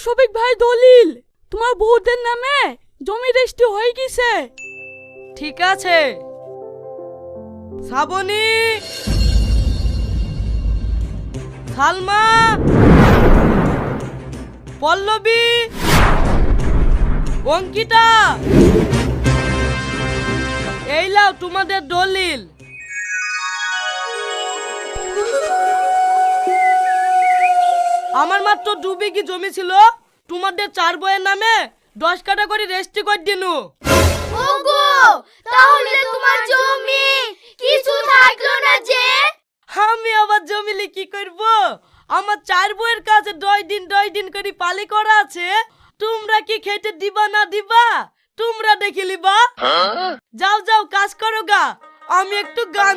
শফিক ভাই দলিল তোমার বউদের নামে জমি রেজিস্ট্রি হয়ে গেছে। ঠিক আছে। শ্রাবণী, সালমা, পল্লবী, অঙ্কিতা, এই লাও তোমাদের দলিল। আমার মাত্র 2 বিঘি জমি ছিল, তোমাদের 4 বইয়ের নামে 10 কাঠা করে রেজিস্ট্রি করে দিনু। ওগো, তাহলে তোমার জমি কিছু থাকলো না যে? আমি আবার জমিলে কি করব? আমার 4 বইয়ের কাছে 2 দিন করে পালি করা আছে। তোমরা কি খেতে দিবা না দিবা তোমরা দেখে লিবা। যাও যাও কাজ করো গা, আমি একটু গান